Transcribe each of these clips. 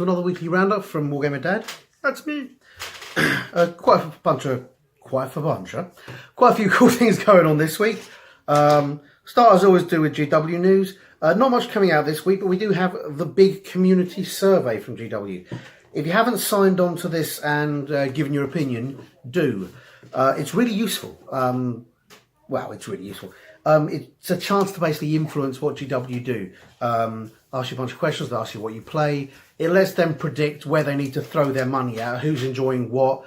another weekly roundup from Wargamer Dad. That's me. Quite a few cool things going on this week. Start as always do with GW news. Not much coming out this week, but we do have the big community survey from GW. If you haven't signed on to this and given your opinion, do. It's really useful. It's really useful. It's a chance to basically influence what GW do. Ask you a bunch of questions, they ask you what you play. It lets them predict where they need to throw their money at, who's enjoying what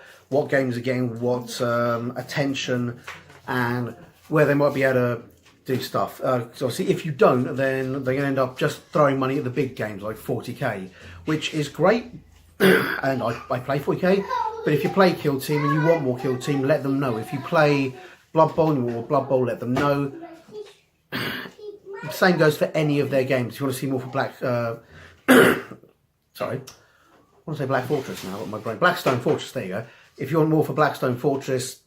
games are getting what attention, and where they might be able to do stuff. So obviously, if you don't, then they're going to end up just throwing money at the big games like 40k, which is great. And I play 40k, but if you play Kill Team and you want more Kill Team, let them know. If you play Blood Bowl and you want more Blood Bowl, let them know. Same goes for any of their games. If you want to see more for sorry, I want to say Black Fortress now, my brain. Blackstone Fortress, there you go. If you want more for Blackstone Fortress,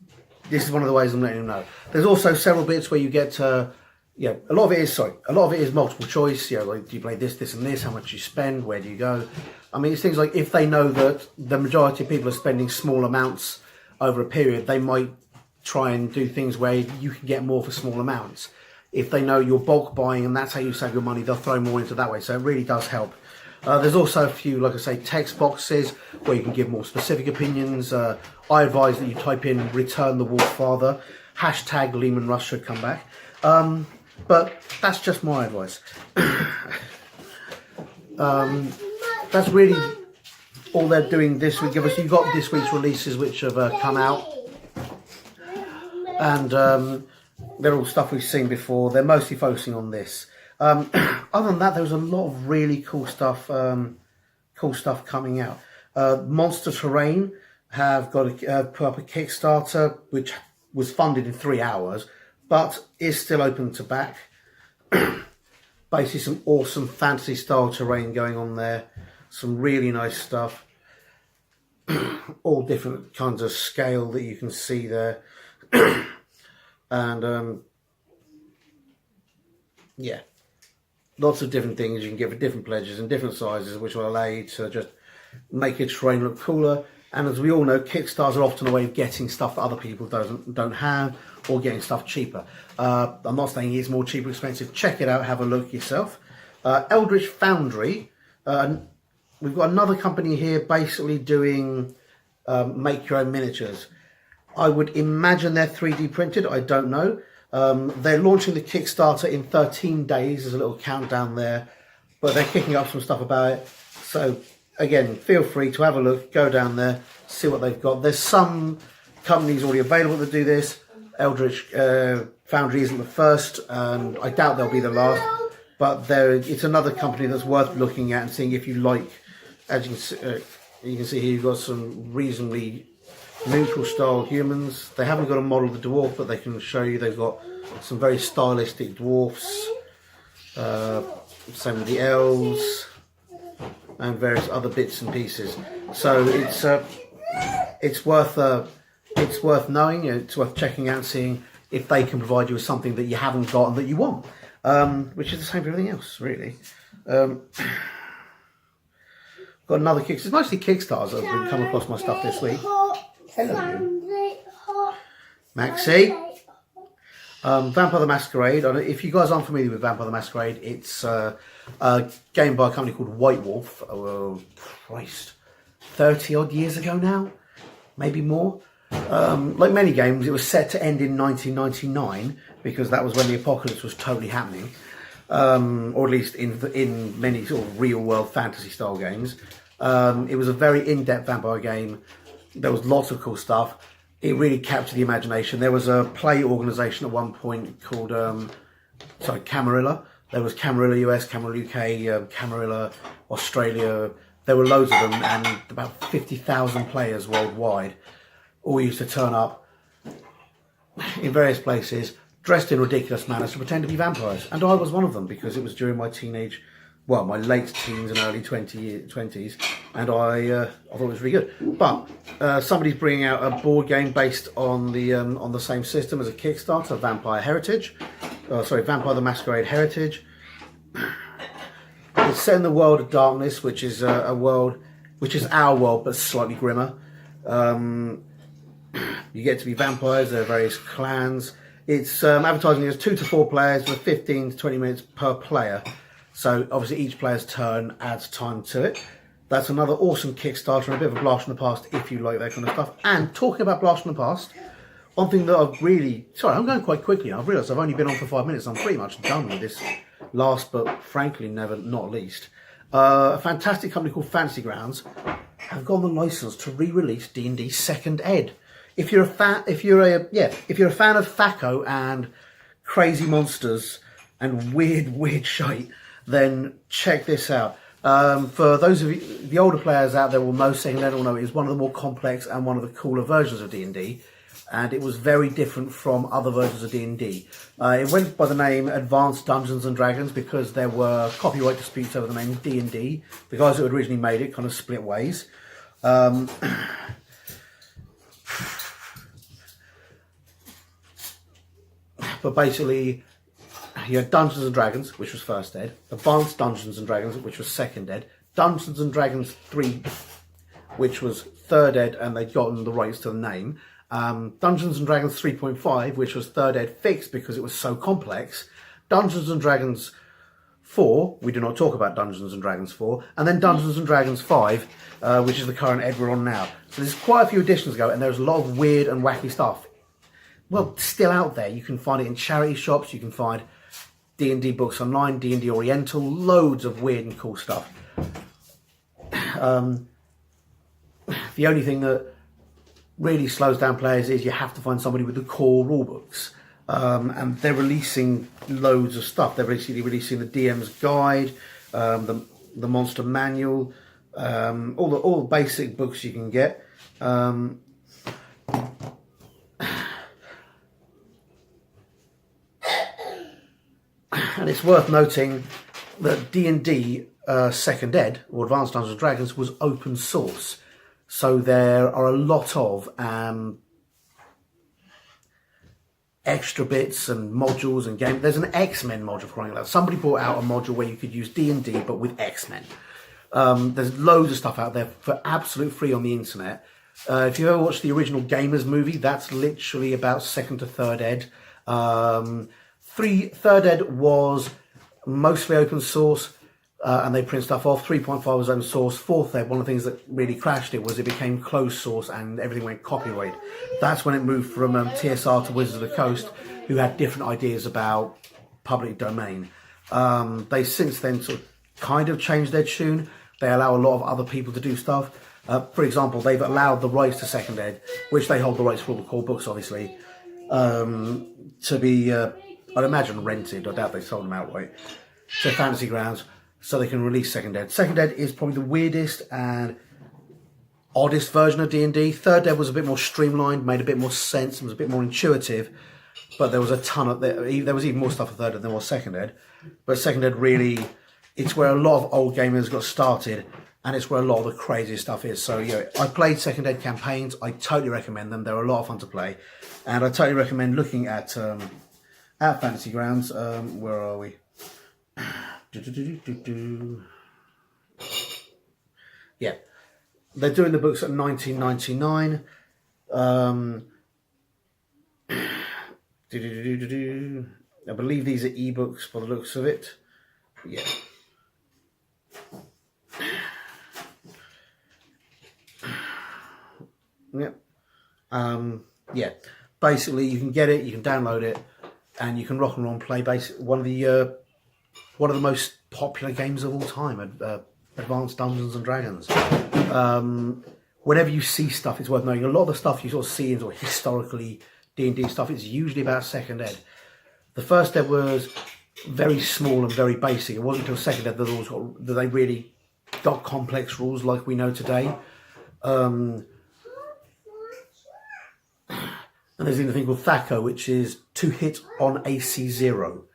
this is one of the ways I'm letting them know. There's also several bits where you get a lot of it is multiple choice. Like, do you play this, this and this? How much you spend? Where do you go? I mean, it's things like if they know that the majority of people are spending small amounts over a period, they might try and do things where you can get more for small amounts. If they know you're bulk buying and that's how you save your money, they'll throw more into that way. So it really does help. There's also a few, like I say, text boxes where you can give more specific opinions. I advise that you type in "Return the Wolf Father," hashtag Lehman Russ should come back. But that's just my advice. That's really all they're doing this week. You've got this week's releases which have come out, and they're all stuff we've seen before. They're mostly focusing on this. Other than that, there's a lot of really cool stuff coming out. Monster Terrain have got put up a Kickstarter which was funded in 3 hours, but is still open to back. Basically, some awesome fantasy style terrain going on there. Some really nice stuff. All different kinds of scale that you can see there. And lots of different things you can get for different pledges and different sizes, which will allow you to just make your terrain look cooler. And as we all know, Kickstarters are often a way of getting stuff that other people don't have, or getting stuff cheaper. I'm not saying it's more cheap or expensive. Check it out, have a look yourself. Eldritch Foundry. We've got another company here basically doing make your own miniatures. I would imagine they're 3D printed. I don't know. They're launching the Kickstarter in 13 days. There's a little countdown there, but they're kicking up some stuff about it. So again, feel free to have a look, go down there, see what they've got. There's some companies already available to do this. Eldritch Foundry isn't the first, and I doubt they'll be the last, but it's another company that's worth looking at and seeing if you like. As you can see here, you've got some reasonably neutral style humans. They haven't got a model of the dwarf, but they can show you they've got some very stylistic dwarfs. Same with the elves and various other bits and pieces. So it's worth knowing. It's worth checking out and seeing if they can provide you with something that you haven't got and that you want, which is the same for everything else, really. Got another Kickstarter. It's mostly Kickstarters that have come across my stuff this week. Hello, Maxie. Vampire the Masquerade. If you guys aren't familiar with Vampire the Masquerade, it's a game by a company called White Wolf. Oh, Christ. 30 odd years ago now? Maybe more. Like many games, it was set to end in 1999 because that was when the apocalypse was totally happening. Or at least in many sort of real world fantasy style games. It was a very in-depth vampire game. There was lots of cool stuff. It really captured the imagination. There was a play organisation at one point called Camarilla. There was Camarilla US, Camarilla UK, Camarilla Australia. There were loads of them, and about 50,000 players worldwide all used to turn up in various places, dressed in ridiculous manners to pretend to be vampires. And I was one of them because it was during my my late teens and early 20s, and I thought it was really good. But somebody's bringing out a board game based on the same system as a Kickstarter, Vampire the Masquerade Heritage. It's set in the world of darkness, which is a world, which is our world, but slightly grimmer. You get to be vampires. There are various clans. It's advertising as 2 to 4 players with 15 to 20 minutes per player. So obviously each player's turn adds time to it. That's another awesome Kickstarter and a bit of a blast from the past if you like that kind of stuff. And talking about blast from the past, one thing that I've really... Sorry, I'm going quite quickly. I've realised I've only been on for 5 minutes. I'm pretty much done with this last but frankly never not least. A fantastic company called Fantasy Grounds have got the license to re-release D&D Second Ed. If you're a fan, if you're a fan of Thaco and crazy monsters and weird shite, then check this out. For those of you, the older players out there will know, Second Ed will know it is one of the more complex and one of the cooler versions of D&D, and it was very different from other versions of D&D. It went by the name Advanced Dungeons and Dragons because there were copyright disputes over the name D&D. The guys who had originally made it kind of split ways. But basically, you had Dungeons and Dragons, which was first ed, Advanced Dungeons and Dragons, which was second ed, Dungeons and Dragons 3, which was third ed, and they'd gotten the rights to the name. Dungeons and Dragons 3.5, which was third ed fixed because it was so complex. Dungeons and Dragons 4, we do not talk about Dungeons and Dragons 4, and then Dungeons and Dragons 5, which is the current ed we're on now. So there's quite a few editions ago, and there's a lot of weird and wacky stuff. Well, still out there. You can find it in charity shops, you can find D&D books online, D&D Oriental, loads of weird and cool stuff. The only thing that really slows down players is you have to find somebody with the core rulebooks. And they're releasing loads of stuff. They're basically releasing the DM's guide, the monster manual, all the basic books you can get. And it's worth noting that D&D Second Ed, or Advanced Dungeons & Dragons, was open source. So there are a lot of extra bits and modules and games. There's an X-Men module for crying out loud. Somebody brought out a module where you could use D&D but with X-Men. There's loads of stuff out there for absolute free on the internet. If you ever watched the original Gamers movie, that's literally about second to third ed. Third ed was mostly open source, and they print stuff off. 3.5 was open source. Fourth ed, one of the things that really crashed it was it became closed source and everything went copyright. That's when it moved from TSR to Wizards of the Coast, who had different ideas about public domain. They since then sort of kind of changed their tune. They allow a lot of other people to do stuff. For example, they've allowed the rights to Second Ed, which they hold the rights for all the core books, obviously, to be... I'd imagine rented. I doubt they sold them outright to Fantasy Grounds, so they can release Second Ed. Second Ed is probably the weirdest and oddest version of D&D. Third Ed was a bit more streamlined, made a bit more sense, and was a bit more intuitive. But there was a ton of there was even more stuff for Third Ed than was Second Ed. But Second Ed really, it's where a lot of old gamers got started, and it's where a lot of the craziest stuff is. So yeah, I played Second Ed campaigns. I totally recommend them. They're a lot of fun to play, and I totally recommend looking at Fantasy Grounds. Where are we? Yeah, they're doing the books at $19.99. I believe these are ebooks by the looks of it. Yeah. Yep. Yeah. Basically, you can get it, you can download it, and you can rock and roll and play one of the most popular games of all time, Advanced Dungeons and Dragons. Whenever you see stuff, it's worth knowing. A lot of the stuff you sort of see in sort of historically D&D stuff, it's usually about Second Ed. The First Ed was very small and very basic. It wasn't until Second Ed that they really got complex rules like we know today. And there's even a thing called Thaco, which is to hit on AC 0,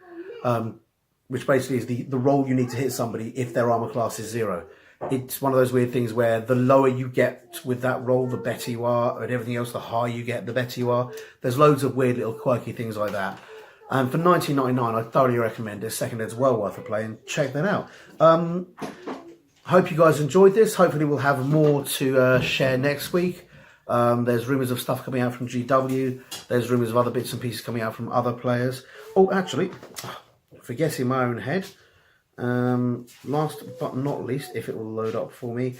which basically is the roll you need to hit somebody if their armor class is 0. It's one of those weird things where the lower you get with that roll, the better you are, and everything else, the higher you get, the better you are. There's loads of weird little quirky things like that. And for $19.99, I thoroughly recommend it. Second Ed's well worth a play, and check that out. Hope you guys enjoyed this. Hopefully we'll have more to share next week. There's rumours of stuff coming out from GW. There's rumours of other bits and pieces coming out from other players. Oh, actually, forgetting my own head. Last but not least, if it will load up for me,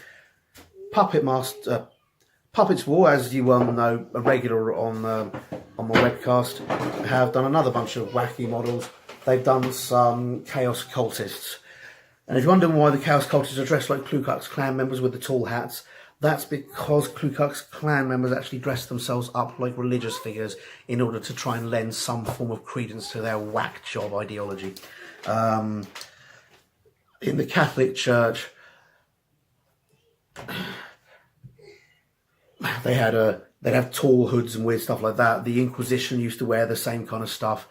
Puppets War, as you well know, a regular on my webcast, have done another bunch of wacky models. They've done some Chaos Cultists. And if you're wondering why the Chaos Cultists are dressed like Ku Klux Klan members with the tall hats, that's because Ku Klux Klan members actually dress themselves up like religious figures in order to try and lend some form of credence to their whack job ideology. In the Catholic Church, they'd have tall hoods and weird stuff like that. The Inquisition used to wear the same kind of stuff,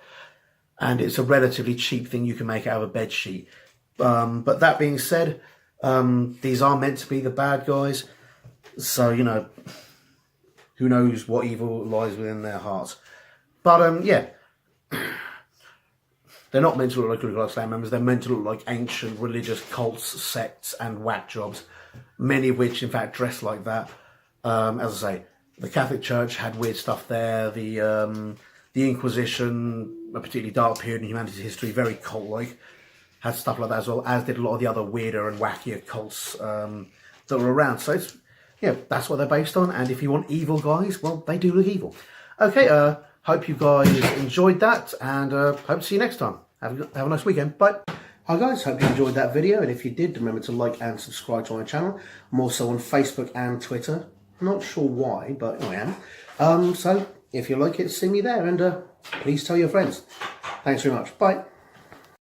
and it's a relatively cheap thing you can make out of a bed sheet. But that being said, these are meant to be the bad guys, so you know, who knows what evil lies within their hearts. But yeah, they're not meant to look like Ku Klux Klan members. They're meant to look like ancient religious cults, sects, and whack jobs. Many of which, in fact, dress like that. As I say, the Catholic Church had weird stuff there. The Inquisition, a particularly dark period in humanity's history, very cult-like, had stuff like that as well, as did a lot of the other weirder and wackier cults that were around. So it's, yeah, that's what they're based on. And if you want evil guys, well, they do look evil. Okay, hope you guys enjoyed that, and hope to see you next time. Have a nice weekend. Bye. Hi guys, hope you enjoyed that video, and if you did, remember to like and subscribe to my channel. I'm also on Facebook and Twitter. Not sure why, but I am. So if you like it, see me there, and please tell your friends. Thanks very much. Bye.